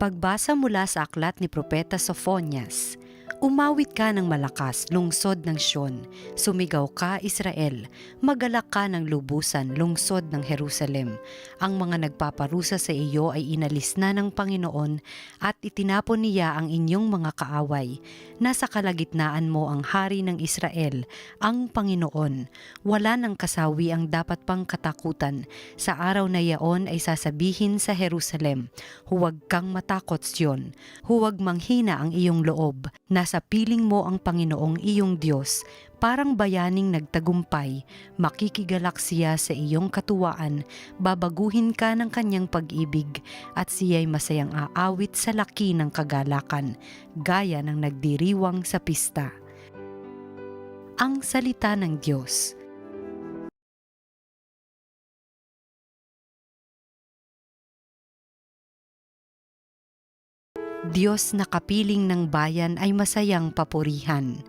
Pagbasa mula sa aklat ni Propeta Sophonias. Umawit ka ng malakas, lungsod ng Sion. Sumigaw ka, Israel. Magalak ka ng lubusan, lungsod ng Jerusalem. Ang mga nagpaparusa sa iyo ay inalis na ng Panginoon at itinapon niya ang inyong mga kaaway. Nasa kalagitnaan mo ang hari ng Israel, ang Panginoon. Wala ng kasawi ang dapat pang katakutan. Sa araw na yaon ay sasabihin sa Jerusalem, huwag kang matakot, Sion. Huwag manghina ang iyong loob. Nasa piling mo ang Panginoong iyong Diyos, parang bayaning nagtagumpay, makikigalak siya sa iyong katuwaan, babaguhin ka ng kanyang pag-ibig, at siya'y masayang aawit sa laki ng kagalakan, gaya ng nagdiriwang sa pista. Ang salita ng Diyos. Diyos na kapiling ng bayan ay masayang papurihan.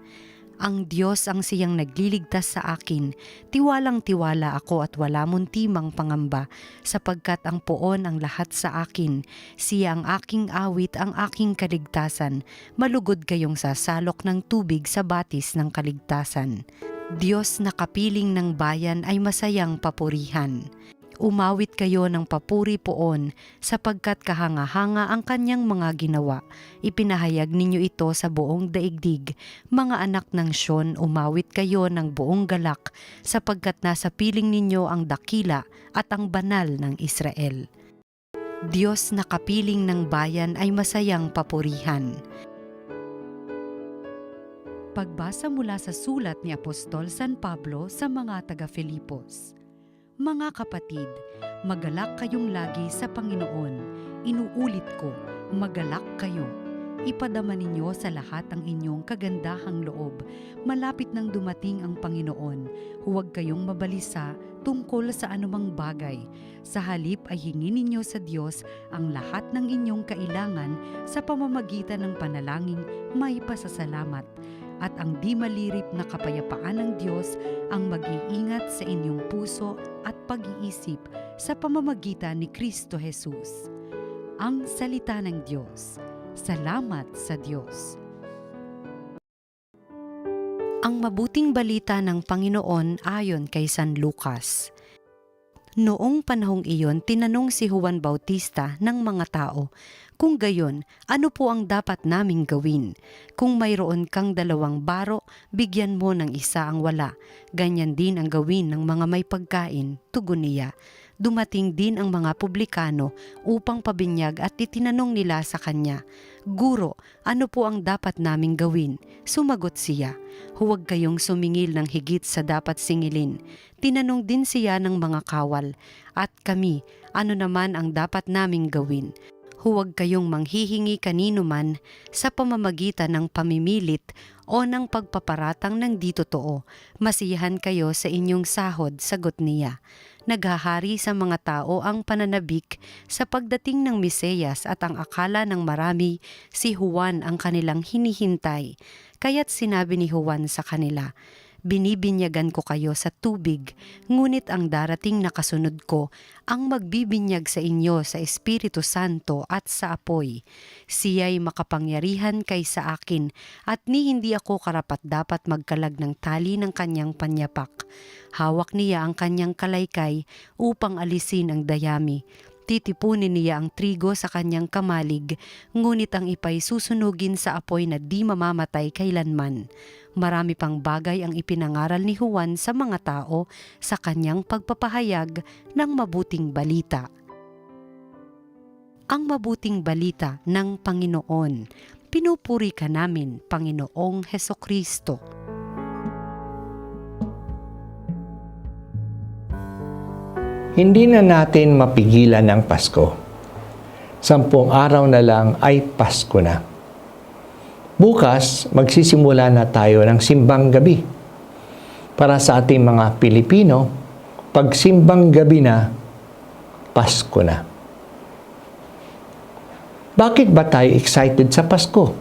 Ang Diyos ang siyang nagliligtas sa akin, tiwalang-tiwala ako at wala muntimang pangamba, sapagkat ang poon ang lahat sa akin, siya ang aking awit, ang aking kaligtasan, malugod kayong sasalok ng tubig sa batis ng kaligtasan. Diyos na kapiling ng bayan ay masayang papurihan. Umawit kayo ng papuri poon, sapagkat kahanga-hanga ang kanyang mga ginawa. Ipinahayag ninyo ito sa buong daigdig. Mga anak ng Sion, umawit kayo ng buong galak, sapagkat nasa piling ninyo ang dakila at ang banal ng Israel. Diyos na kapiling ng bayan ay masayang papurihan. Pagbasa mula sa sulat ni Apostol San Pablo sa mga taga-Filipos. Mga kapatid, magalak kayong lagi sa Panginoon. Inuulit ko, magalak kayo. Ipadama ninyo sa lahat ang inyong kagandahang loob. Malapit nang dumating ang Panginoon. Huwag kayong mabalisa tungkol sa anumang bagay. Sa halip ay hingin ninyo sa Diyos ang lahat ng inyong kailangan sa pamamagitan ng panalangin may pasasalamat. At ang di malirip na kapayapaan ng Diyos ang mag-iingat sa inyong puso at pag-iisip sa pamamagitan ni Kristo Jesus. Ang salita ng Diyos. Salamat sa Diyos. Ang mabuting balita ng Panginoon ayon kay San Lucas. Noong panahong iyon, tinanong si Juan Bautista ng mga tao, kung gayon, ano po ang dapat naming gawin? Kung mayroon kang 2 baro, bigyan mo ng isa ang wala. Ganyan din ang gawin ng mga may pagkain, tugon niya. Dumating din ang mga publikano upang pabinyag at itinanong nila sa kanya, Guro, ano po ang dapat naming gawin? Sumagot siya, huwag kayong sumingil ng higit sa dapat singilin. Tinanong din siya ng mga kawal, at kami, ano naman ang dapat naming gawin? Huwag kayong manghihingi kanino man sa pamamagitan ng pamimilit o ng pagpaparatang ng di totoo. Masiyahan kayo sa inyong sahod, sagot niya. Naghahari sa mga tao ang pananabik sa pagdating ng Mesiyas at ang akala ng marami si Juan ang kanilang hinihintay. Kaya't sinabi ni Juan sa kanila, binibinyagan ko kayo sa tubig, ngunit ang darating na kasunod ko ang magbibinyag sa inyo sa Espiritu Santo at sa apoy. Siya'y makapangyarihan kaysa akin at ni hindi ako karapat-dapat magkalag ng tali ng kanyang panyapak. Hawak niya ang kanyang kalaykay upang alisin ang dayami. Titipunin niya ang trigo sa kanyang kamalig, ngunit ang ipay susunugin sa apoy na di mamamatay kailanman. Marami pang bagay ang ipinangaral ni Juan sa mga tao sa kanyang pagpapahayag ng mabuting balita. Ang mabuting balita ng Panginoon. Pinupuri ka namin, Panginoong Hesukristo. Hindi na natin mapigilan ang Pasko. 10 araw na lang ay Pasko na. Bukas, magsisimula na tayo ng simbang gabi. Para sa ating mga Pilipino, pag simbang gabi na, Pasko na. Bakit ba tayo excited sa Pasko?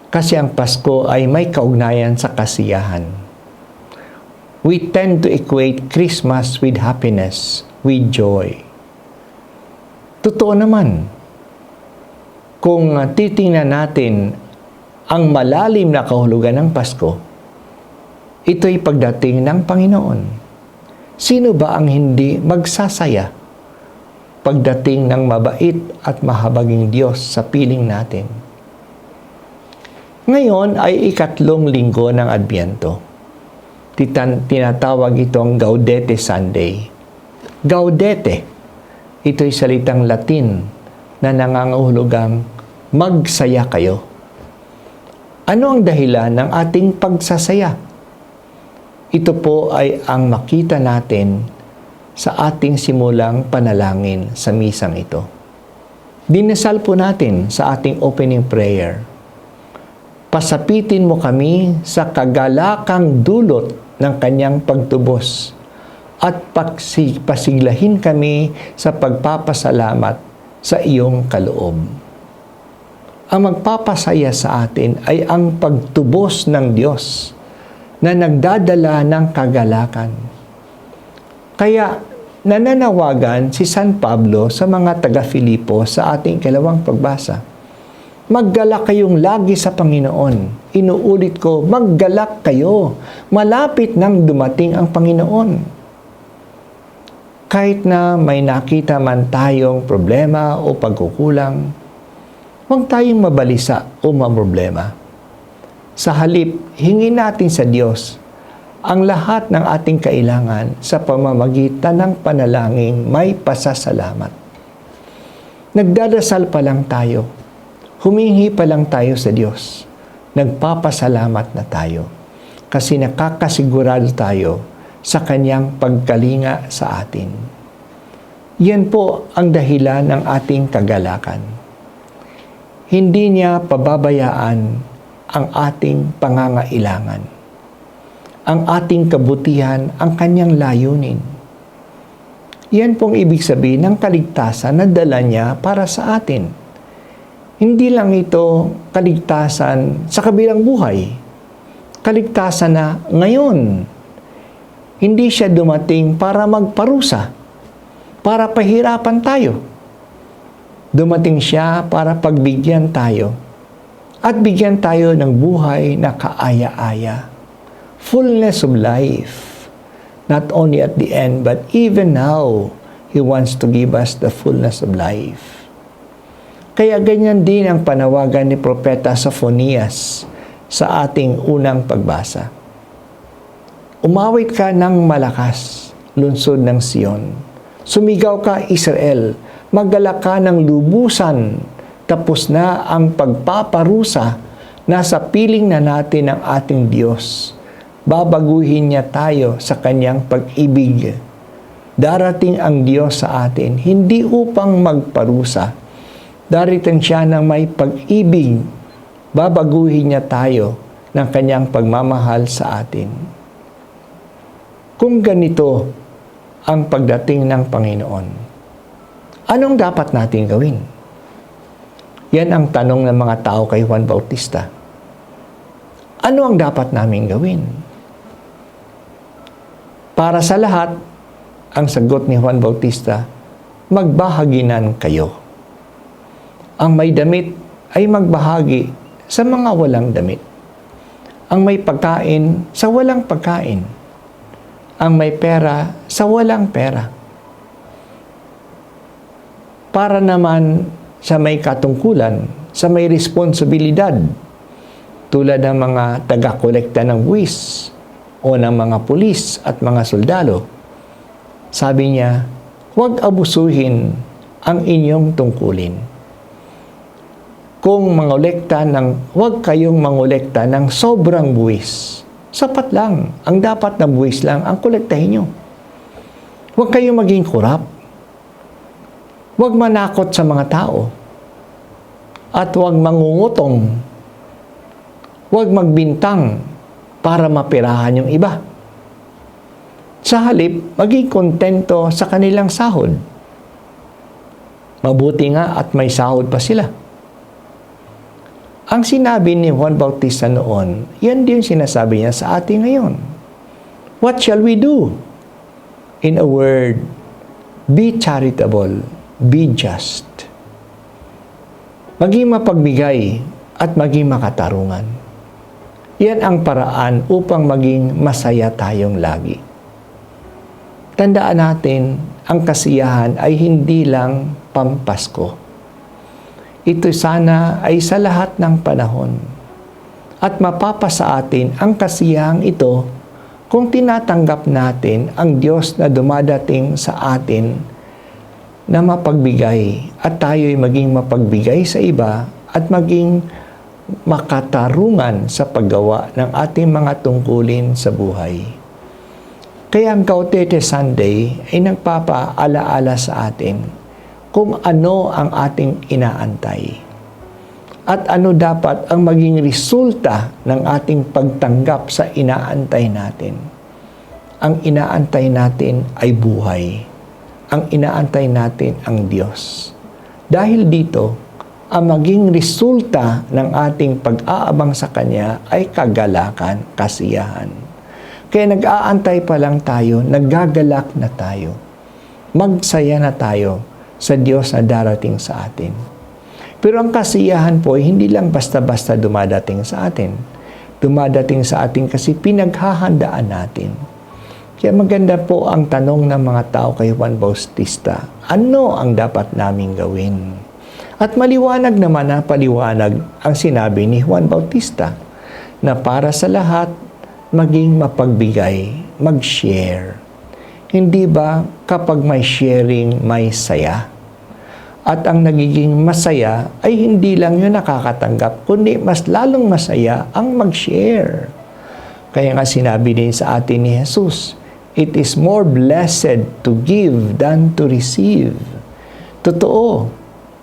Kasi ang Pasko ay may kaugnayan sa kasiyahan. We tend to equate Christmas with happiness, with joy. Totoo naman, kung titingnan natin ang malalim na kahulugan ng Pasko, ito'y pagdating ng Panginoon. Sino ba ang hindi magsasaya pagdating ng mabait at mahabaging Diyos sa piling natin? Ngayon ay ikatlong linggo ng Adbyento. Tinatawag itong Gaudete Sunday. Gaudete, ito'y salitang Latin na nangangahulugang magsaya kayo. Ano ang dahilan ng ating pagsasaya? Ito po ay ang makita natin sa ating simulang panalangin sa misang ito. Dinasal po natin sa ating opening prayer. Pasapitin mo kami sa kagalakang dulot ng kanyang pagtubos at pasiglahin kami sa pagpapasalamat sa iyong kaloob. Ang magpapasaya sa atin ay ang pagtubos ng Diyos na nagdadala ng kagalakan. Kaya nananawagan si San Pablo sa mga taga-Filipo sa ating ikalawang pagbasa. Maggalak kayong lagi sa Panginoon. Inuulit ko, maggalak kayo. Malapit nang dumating ang Panginoon. Kahit na may nakita man tayong problema o pagkukulang, huwag tayong mabalisa o mamroblema. Sa halip, hingin natin sa Diyos ang lahat ng ating kailangan sa pamamagitan ng panalangin may pasasalamat. Nagdadasal pa lang tayo. Humingi pa lang tayo sa Diyos. Nagpapasalamat na tayo. Kasi nakakasigurado tayo sa Kanyang pagkalinga sa atin. Yan po ang dahilan ng ating kagalakan. Hindi niya pababayaan ang ating pangangailangan. Ang ating kabutihan, ang Kanyang layunin. Yan pong ibig sabihin ng kaligtasan na dala niya para sa atin. Hindi lang ito kaligtasan sa kabilang buhay. Kaligtasan na ngayon. Hindi siya dumating para magparusa, para pahirapan tayo. Dumating siya para pagbigyan tayo at bigyan tayo ng buhay na kaaya-aya. Fullness of life. Not only at the end, but even now, He wants to give us the fullness of life. Kaya ganyan din ang panawagan ni Propeta Sophonias sa ating unang pagbasa. Umawit ka ng malakas, lungsod ng Sion. Sumigaw ka, Israel. Maggalak ka ng lubusan. Tapos na ang pagpaparusa. Nasa piling na natin ang ating Diyos. Babaguhin niya tayo sa Kanyang pag-ibig. Darating ang Diyos sa atin, hindi upang magparusa. Darating siya ng may pag-ibig. Babaguhin niya tayo ng Kanyang pagmamahal sa atin. Kung ganito ang pagdating ng Panginoon, anong dapat natin gawin? Yan ang tanong ng mga tao kay Juan Bautista. Ano ang dapat namin gawin? Para sa lahat, ang sagot ni Juan Bautista, magbahaginan kayo. Ang may damit ay magbahagi sa mga walang damit. Ang may pagkain sa walang pagkain. Ang may pera sa walang pera. Para naman sa may katungkulan, sa may responsibilidad, tulad ng mga taga-kolekta ng buwis o ng mga pulis at mga soldado, sabi niya, huwag abusuhin ang inyong tungkulin. Kung huwag kayong mangolekta ng sobrang buwis. Sapat lang. Ang dapat na buwis lang ang kolektahin nyo. Huwag kayong maging kurap. Huwag manakot sa mga tao. At huwag mangungutong. Huwag magbintang para mapirahan yung iba. Sa halip, maging kontento sa kanilang sahod. Mabuti nga at may sahod pa sila. Ang sinabi ni Juan Bautista noon, yan din sinasabi niya sa atin ngayon. What shall we do? In a word, be charitable, be just. maging mapagbigay at maging makatarungan. Yan ang paraan upang maging masaya tayong lagi. Tandaan natin, ang kasiyahan ay hindi lang pampasko. Ito sana ay sa lahat ng panahon. At mapapasa atin ang kasiyahang ito kung tinatanggap natin ang Diyos na dumadating sa atin na mapagbigay at tayo'y maging mapagbigay sa iba at maging makatarungan sa paggawa ng ating mga tungkulin sa buhay. Kaya ang Gaudete Sunday ay nagpapaalaala sa atin kung ano ang ating inaantay at ano dapat ang maging resulta ng ating pagtanggap sa inaantay natin. Ang inaantay natin ay buhay. Ang inaantay natin ang Diyos. Dahil dito, ang maging resulta ng ating pag-aabang sa Kanya ay kagalakan, kasiyahan. Kaya nag-aantay pa lang tayo, naggagalak na tayo. Magsaya na tayo sa Diyos na darating sa atin. Pero ang kasiyahan po ay hindi lang basta-basta dumadating sa atin. Dumadating sa atin kasi pinaghahandaan natin. Kaya maganda po ang tanong ng mga tao kay Juan Bautista, ano ang dapat naming gawin? At maliwanag naman na paliwanag ang sinabi ni Juan Bautista na para sa lahat, maging mapagbigay, mag-share. Hindi ba kapag may sharing, may saya? At ang nagiging masaya ay hindi lang yung nakakatanggap, kundi mas lalong masaya ang mag-share. Kaya nga sinabi din sa atin ni Jesus, it is more blessed to give than to receive. Totoo,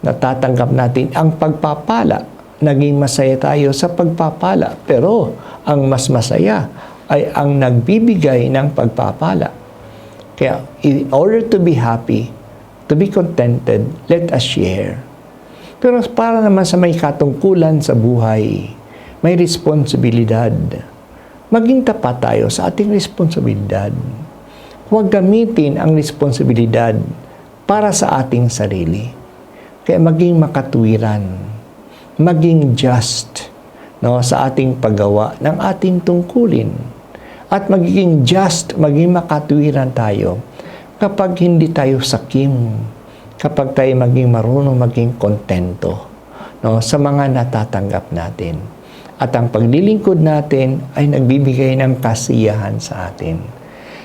natatanggap natin ang pagpapala. Naging masaya tayo sa pagpapala. Pero ang mas masaya ay ang nagbibigay ng pagpapala. Kaya in order to be happy, to be contented, let us share. Pero para naman sa may katungkulan sa buhay, may responsibilidad. Maging tapat tayo sa ating responsibilidad. Huwag gamitin ang responsibilidad para sa ating sarili. Kaya maging makatuwiran, maging just sa ating paggawa ng ating tungkulin. At magiging just, maging makatuwiran tayo kapag hindi tayo sakim, kapag tayo maging marunong maging kontento sa mga natatanggap natin. At ang paglilingkod natin ay nagbibigay ng kasiyahan sa atin.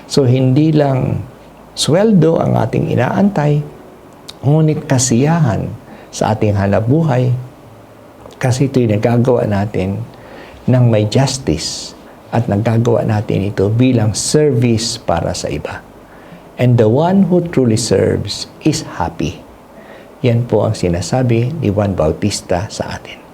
So hindi lang sweldo ang ating inaantay, ngunit kasiyahan sa ating hanapbuhay kasi ito'y nagagawa natin ng may justice at nagagawa natin ito bilang service para sa iba. And the one who truly serves is happy. Yan po ang sinasabi ni Juan Bautista sa atin.